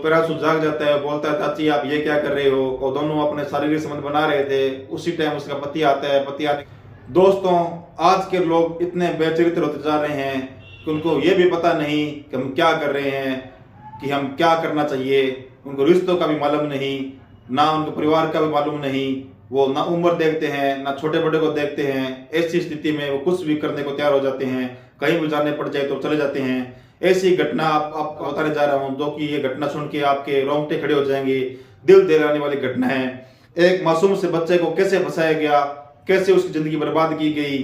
प्रियांशु जाग जाता है, बोलता है चाची आप ये क्या कर रहे हो, और दोनों अपने शारीरिक संबंध बना रहे थे। उसी टाइम उसका पति आता है। पति आने दोस्तों, आज के लोग इतने बेचरित्र होते जा रहे हैं कि उनको ये भी पता नहीं कि हम क्या कर रहे हैं, कि हम क्या करना चाहिए। उनको रिश्तों का भी मालूम नहीं, ना उनके परिवार का भी मालूम नहीं। वो ना उम्र देखते हैं, ना छोटे बड़े को देखते हैं। ऐसी स्थिति में वो कुछ भी करने को तैयार हो जाते हैं, कहीं भी जाने पड़ जाए तो चले जाते हैं। ऐसी घटना आपको बताने जा रहा हूं, जो कि ये घटना सुन के आपके रोंगटे खड़े हो जाएंगे। दिल दहलाने वाली घटना है। एक मासूम से बच्चे को कैसे फंसाया गया, कैसे उसकी जिंदगी बर्बाद की गई,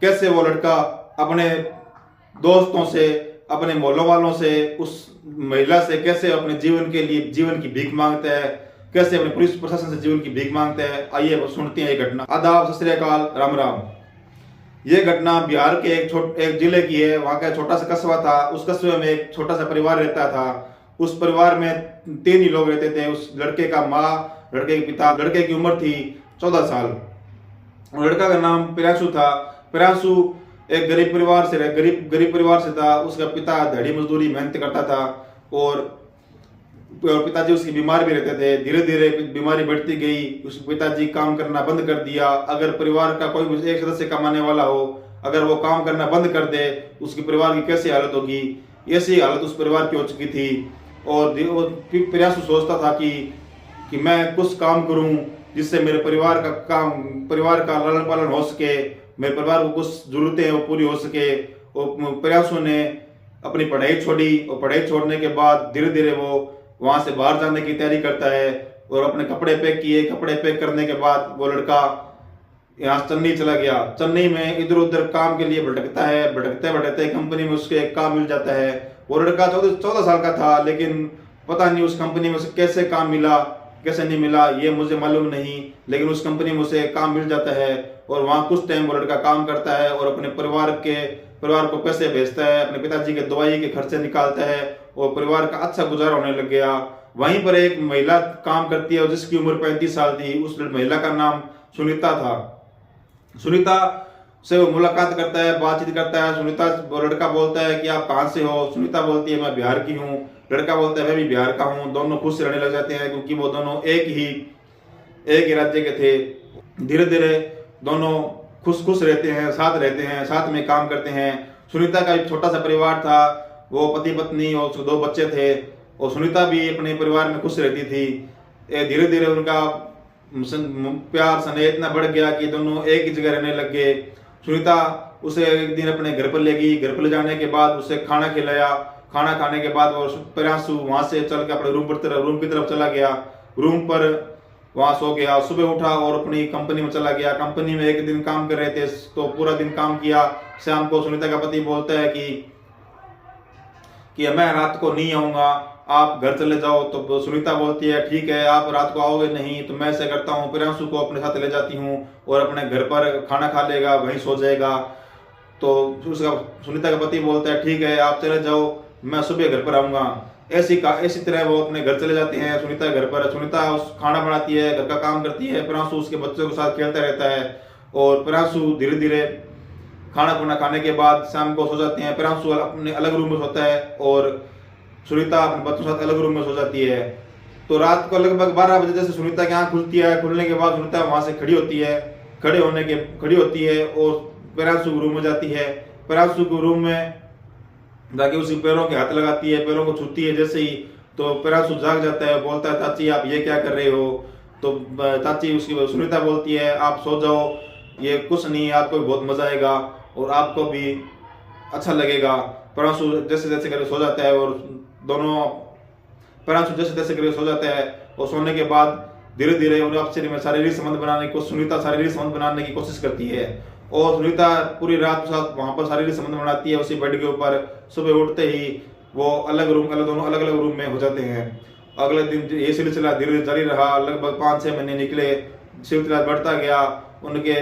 कैसे वो लड़का अपने दोस्तों से, अपने मोहल्लों वालों से, उस महिला से कैसे अपने जीवन के लिए जीवन की भीख मांगता है, कैसे अपने पुलिस प्रशासन से जीवन की भीख मांगता है। आइए सुनते हैं ये घटना। आदाब, सत श्री अकाल, राम राम। ये घटना बिहार के एक जिले की है। वहाँ का छोटा सा कस्बा था। उस कस्बे में एक छोटा सा परिवार रहता था। उस परिवार में 3 ही लोग रहते थे। उस लड़के का माँ, लड़के के पिता। लड़के की उम्र थी 14 साल। लड़का का नाम प्रियांशु था। प्रियांशु एक गरीब परिवार से था। उसका पिता दिहाड़ी मजदूरी मेहनत करता था और पिताजी उसकी बीमार भी रहते थे। धीरे धीरे बीमारी बढ़ती गई। उसके पिताजी काम करना बंद कर दिया। अगर परिवार का कोई एक सदस्य कमाने वाला हो, अगर वो काम करना बंद कर दे, उसके परिवार की कैसी हालत होगी। ऐसी हालत उस परिवार की हो चुकी थी। और प्रियांशु सोचता था कि मैं कुछ काम करूं जिससे मेरे परिवार का लालन पालन हो सके, मेरे परिवार को कुछ जरूरतें हैं वो पूरी हो सके। और प्रियांशु ने अपनी पढ़ाई छोड़ी और पढ़ाई छोड़ने के बाद धीरे धीरे वो वहां से बाहर जाने की तैयारी करता है और अपने कपड़े पैक किए। कपड़े पैक करने के बाद वो लड़का यहाँ चेन्नई चला गया। चेन्नई में इधर उधर काम के लिए भटकता है। भटकते भटकते कंपनी में उसके एक काम मिल जाता है। वो लड़का 14 साल का था, लेकिन पता नहीं उस कंपनी में उसे कैसे काम मिला, कैसे नहीं मिला, ये मुझे मालूम नहीं। लेकिन उस कंपनी में उसे काम मिल जाता है और वहाँ कुछ टाइम वो लड़का काम करता है और अपने परिवार को पैसे भेजता है, अपने पिताजी के दवाई के खर्चे निकालता है और परिवार का अच्छा गुजारा होने लग गया। वहीं पर एक महिला काम करती है जिसकी उम्र 35 साल थी। उस महिला का नाम सुनीता था। सुनीता से वो मुलाकात करता है, बातचीत करता है। लड़का बोलता है कि आप कहाँ से हो। सुनीता बोलती है मैं बिहार की हूँ। लड़का बोलता है मैं भी बिहार का हूँ। दोनों खुश रहने लग जाते हैं क्योंकि वो दोनों एक ही राज्य के थे। धीरे धीरे दोनों खुश रहते हैं, साथ में काम करते हैं। सुनीता का एक छोटा सा परिवार था। वो पति पत्नी और 2 बच्चे थे और सुनीता भी अपने परिवार में खुश रहती थी। धीरे धीरे उनका प्यार स्नेह इतना बढ़ गया कि दोनों एक ही जगह रहने लग गए। सुनीता उसे एक दिन अपने घर पर ले गई। घर पर ले जाने के बाद उसे खाना खिलाया। खाना खाने के बाद वो प्रियांशु वहां से चल के अपने रूम की तरफ चला गया। रूम पर वहां सो गया। सुबह उठा और अपनी कंपनी में चला गया। कंपनी में एक दिन काम कर रहे थे तो पूरा दिन काम किया। शाम को सुनीता का पति बोलता है कि मैं रात को नहीं आऊंगा, आप घर चले जाओ। तो सुनीता बोलती है ठीक है, आप रात को आओगे नहीं तो मैं ऐसा करता हूँ, प्रियांशु को अपने साथ ले जाती हूँ और अपने घर पर खाना खा लेगा, वहीं सो जाएगा। तो उसका सुनीता का पति बोलता है ठीक है, आप चले जाओ, मैं सुबह घर पर आऊंगा। ऐसी तरह वो अपने घर चले जाते हैं। सुनीता घर पर सुनीता खाना बनाती है, घर का काम करती है। प्रियांशु उसके बच्चों के साथ खेलता रहता है और प्रियांशु धीरे धीरे खाना खाने के बाद शाम को सो जाते हैं। प्रियांशु अपने अलग रूम में सोता है और सुनीता अपने बच्चों के साथ अलग रूम में सो जाती है। तो रात को लगभग 12 बजे जैसे सुनीता की आंख खुलती है। खुलने के बाद सुनीता वहां से खड़ी होती है और प्रियांशु रूम में जाती है। प्रियांशु को रूम में जाके उसके पैरों के हाथ लगाती है, पैरों को छूती है। जैसे ही तो प्रियांशु जाग जाता है, बोलता है चाची आप ये क्या कर रहे हो। तो चाची उसकी सुनीता बोलती है आप सो जाओ, ये कुछ नहीं, आपको भी बहुत मजा आएगा और आपको भी अच्छा लगेगा। प्रियांशु जैसे करके सो जाता है और प्रियांशु जैसे करके सो जाता है और सोने के बाद धीरे धीरे उन्हें आपस में शारीरिक संबंध बनाने की सुनीता शारीरिक संबंध बनाने की कोशिश करती है और सुनीता पूरी रात साथ वहां पर शारीरिक संबंध बनाती है उसी बेड के ऊपर। सुबह उठते ही वो दोनों अलग अलग रूम में हो जाते हैं। अगले दिन ये सिलसिला धीरे धीरे जारी रहा। लगभग 5-6 महीने निकले। सिलसिला बढ़ता गया, उनके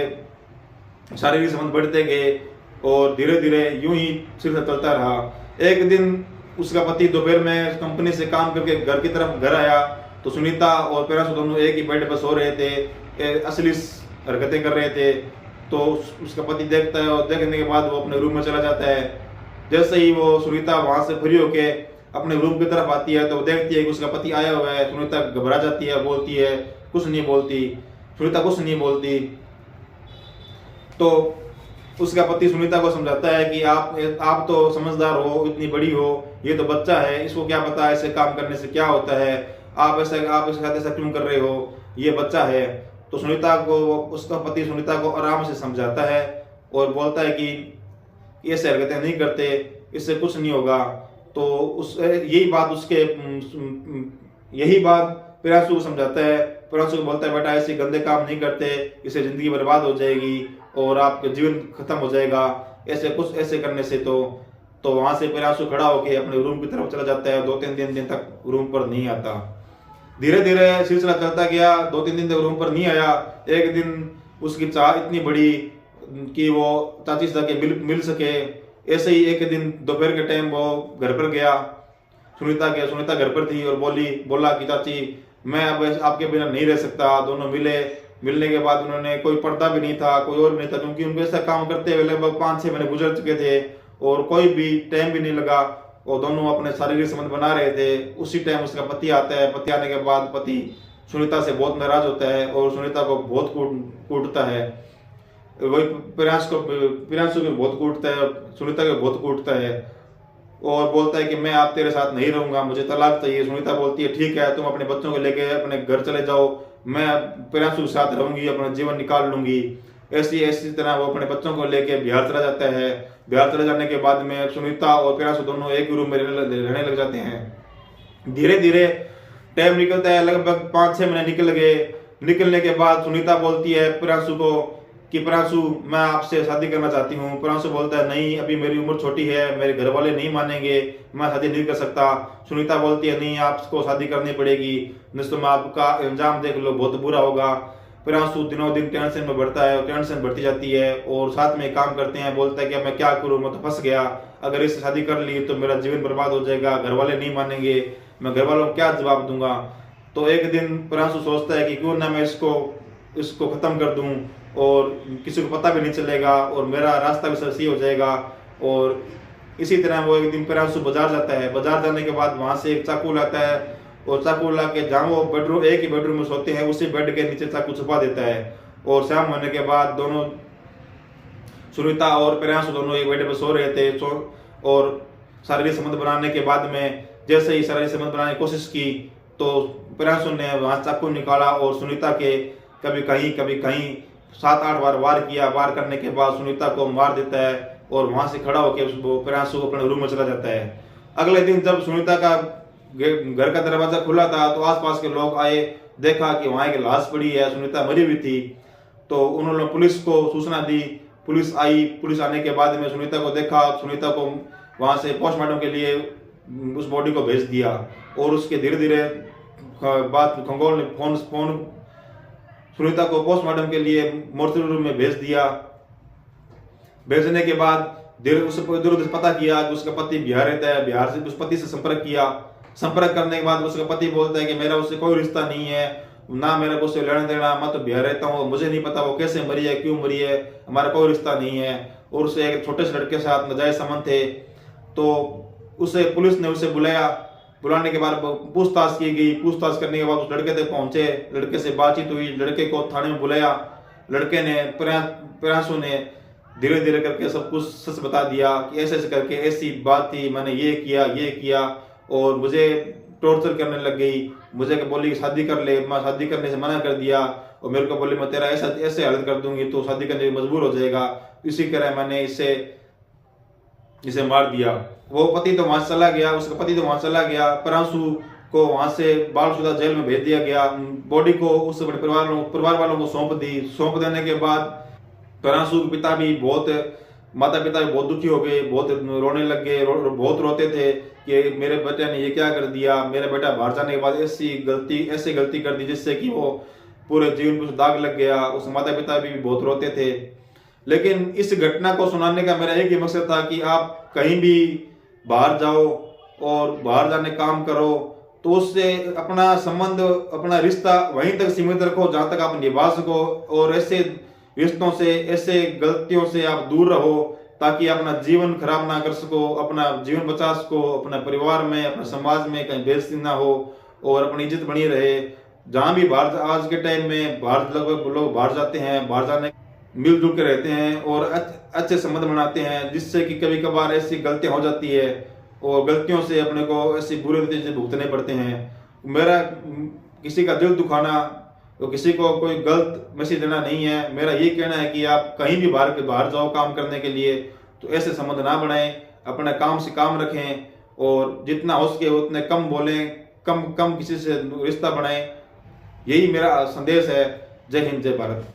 शारीरिक संबंध बढ़ते गए और धीरे धीरे यूं ही सिलसिला चलता रहा। एक दिन उसका पति दोपहर में कंपनी से काम करके घर आया तो सुनीता और प्रियांशु दोनों एक ही बेड पर सो रहे थे, असली हरकतें कर रहे थे। तो उसका पति देखता है और देखने के बाद वो अपने रूम में चला जाता है। जैसे ही वो सुनीता वहां से फ्री होके अपने रूम की तरफ आती है तो देखती है कि उसका पति आया हुआ है। सुनीता घबरा जाती है, बोलती है, कुछ नहीं बोलती। सुनीता कुछ नहीं बोलती तो उसका पति सुनीता को समझाता है कि आप तो समझदार हो, इतनी बड़ी हो, ये तो बच्चा है, इसको क्या पता ऐसे काम करने से क्या होता है, आप इसके साथ ऐसा क्यों कर रहे हो, ये बच्चा है। तो सुनीता को उसका पति सुनीता को आराम से समझाता है और बोलता है कि ऐसे हरकतें नहीं करते, इससे कुछ नहीं होगा। तो यही बात प्रियांशु को समझाता है। प्रियांशु को बोलता है बेटा ऐसे गंदे काम नहीं करते, इससे जिंदगी बर्बाद हो जाएगी और आपका जीवन खत्म हो जाएगा ऐसे करने से। तो वहां से प्रियांशु खड़ा होकर अपने रूम की तरफ चला जाता है। 2-3 दिन तक रूम पर नहीं आता। धीरे धीरे सिलसिला चलता गया। 2-3 दिन तक रूम पर नहीं आया। एक दिन उसकी चाह इतनी बड़ी कि वो चाची से जाके मिल सके। ऐसे ही एक दिन दोपहर के टाइम वो घर पर गया। सुनीता घर पर थी और बोला कि चाची मैं अब आपके बिना नहीं रह सकता। दोनों मिलने के बाद उन्होंने, कोई पर्दा भी नहीं था, कोई और भी नहीं था, क्योंकि उनको ऐसा काम करते हुए लगभग 5-6 महीने गुजर चुके थे और कोई भी टाइम भी नहीं लगा। वो दोनों अपने शारीरिक संबंध बना रहे थे। उसी टाइम उसका पति आता है। पति आने के बाद पति सुनीता से बहुत नाराज होता है और सुनीता को बहुत कूटता है। वही प्रियांशु को बहुत कूटता है, सुनीता को बहुत कूटता है और बोलता है कि मैं आप तेरे साथ नहीं रहूंगा, मुझे तलाक चाहिए। सुनीता बोलती है ठीक है, तुम अपने बच्चों को लेके अपने घर चले जाओ, मैं प्रियांशु के साथ रहूंगी, अपना जीवन निकाल लूंगी। ऐसी तरह वो अपने बच्चों को लेके बिहार चला जाता है। बिहार चले जाने के बाद में सुनीता और प्रियांशु दोनों एक ही रूम में रहने लग जाते हैं। धीरे धीरे टाइम निकलता है, लगभग 5-6 महीने निकल गए। निकलने के बाद सुनीता बोलती है प्रियांशु को कि प्रियांशु मैं आपसे शादी करना चाहती हूँ। प्रियांशु बोलता है नहीं, अभी मेरी उम्र छोटी है, मेरे घर वाले नहीं मानेंगे, मैं शादी नहीं कर सकता। सुनीता बोलती है नहीं, आपको शादी करनी पड़ेगी, नहीं तो मैं आपका अंजाम देख लो, बहुत बुरा होगा। प्रियांशु दिनों दिन टेंशन में बढ़ता है और टेंशन बढ़ती जाती है और साथ में काम करते हैं। बोलता है कि मैं क्या करूँ, मैं तो फंस गया, अगर इससे शादी कर ली तो मेरा जीवन बर्बाद हो जाएगा, घर वाले नहीं मानेंगे, मैं घर वालों को क्या जवाब दूंगा। तो एक दिन प्रियांशु सोचता है कि क्यों ना मैं इसको खत्म कर दूं और किसी को पता भी नहीं चलेगा और मेरा रास्ता भी सही हो जाएगा। और इसी तरह वो एक दिन प्रियांशु बाजार जाता है। बाजार जाने के बाद वहां से एक चाकू लाता है और चाकू ला के जहाँ वो एक ही बेडरूम में सोते हैं उसी बेड के नीचे चाकू छुपा देता है। और शाम होने के बाद दोनों, सुनीता और प्रियांशु दोनों एक बेड पर सो रहे थे और शारीरिक संबंध बनाने के बाद में जैसे ही शारीरिक संबंध बनाने की कोशिश की तो प्रियांशु ने वहां चाकू निकाला और सुनीता के कभी कहीं 7-8 बार वार किया। वार करने के बाद सुनीता को मार देता है और वहां से खड़ा होकर प्रियांशु अपने रूम में चला जाता है। अगले दिन जब सुनीता का घर का दरवाजा खुला था तो आसपास के लोग आए, देखा कि वहां एक लाश पड़ी है, सुनीता मरी हुई थी। तो उन्होंने पुलिस को सूचना दी। पुलिस आई। पुलिस आने के बाद में सुनीता को देखा, सुनीता को वहां से पोस्टमार्टम के लिए उस बॉडी को भेज दिया और उसके धीरे धीरे बात खंगोल ने फोन सुनीता को पोस्टमार्टम के लिए मोर्चरी रूम में भेज दिया। भेजने के बाद उधर पता किया कि उसका पति बिहार रहता है। बिहार से उस पति से संपर्क किया। संपर्क करने के बाद उसका पति बोलता है कि मेरा उससे कोई रिश्ता नहीं है, ना मेरा उससे लेना देना, मैं तो बिहार रहता हूँ, मुझे नहीं पता वो कैसे मरी है, क्यों मरी है, हमारा कोई रिश्ता नहीं है। और उससे एक छोटे से लड़के के साथ नाजायज संबंध थे। तो उसे पुलिस ने उसे बुलाने के बाद पूछताछ की गई। पूछताछ करने के बाद उस लड़के तक पहुंचे, लड़के से बातचीत हुई, लड़के को थाने में बुलाया। लड़के ने प्रियांशु ने धीरे धीरे करके सब कुछ सच बता दिया कि ऐसे करके ऐसी बात थी, मैंने ये किया और मुझे टॉर्चर करने लग गई। मुझे बोली शादी कर ले, मैं शादी करने से मना कर दिया और मेरे को बोली मैं तेरा ऐसे हालत कर दूंगी तो शादी करने में मजबूर हो जाएगा। इसी तरह मैंने इसे मार दिया। वो पति तो वहां चला गया, उसका पति तो वहां चला गया। प्रियांशु को वहां से बालसुधा जेल में भेज दिया गया। बॉडी को उस परिवार वालों को सौंप देने के बाद प्रियांशु के माता पिता भी बहुत दुखी हो गए, बहुत रोने लग गए, बहुत रोते थे कि मेरे बेटे ने ये क्या कर दिया, मेरा बेटा बाहर जाने के बाद ऐसी गलती कर दी जिससे कि वो पूरे जीवन पर दाग लग गया। उस माता पिता भी बहुत रोते थे। लेकिन इस घटना को सुनाने का मेरा एक ही मकसद था कि आप कहीं भी बाहर जाओ और बाहर जाने काम करो तो उससे अपना संबंध, अपना रिश्ता वहीं तक सीमित रखो जहां तक आप निभा सको और ऐसे रिश्तों से, ऐसे गलतियों से आप दूर रहो ताकि अपना जीवन खराब ना कर सको, अपना जीवन बचा सको, अपने परिवार में, अपने समाज में कहीं बेइज्जती ना हो और अपनी इज्जत बनी रहे। जहाँ भी बाहर आज के टाइम में बाहर लगभग लोग बाहर जाते हैं, बाहर जाने मिलजुल के रहते हैं और अच्छे संबंध बनाते हैं, जिससे कि कभी कभार ऐसी गलतियां हो जाती है और गलतियों से अपने को ऐसी बुरे नतीजे भुगतने पड़ते हैं। मेरा किसी का दिल दुखाना तो किसी को कोई गलत मैसेज देना नहीं है। मेरा ये कहना है कि आप कहीं भी बाहर जाओ काम करने के लिए तो ऐसे संबंध ना बनाएं, अपने काम से काम रखें और जितना हो सके उतने कम बोलें, कम किसी से रिश्ता बनाएं। यही मेरा संदेश है। जय हिंद, जय भारत।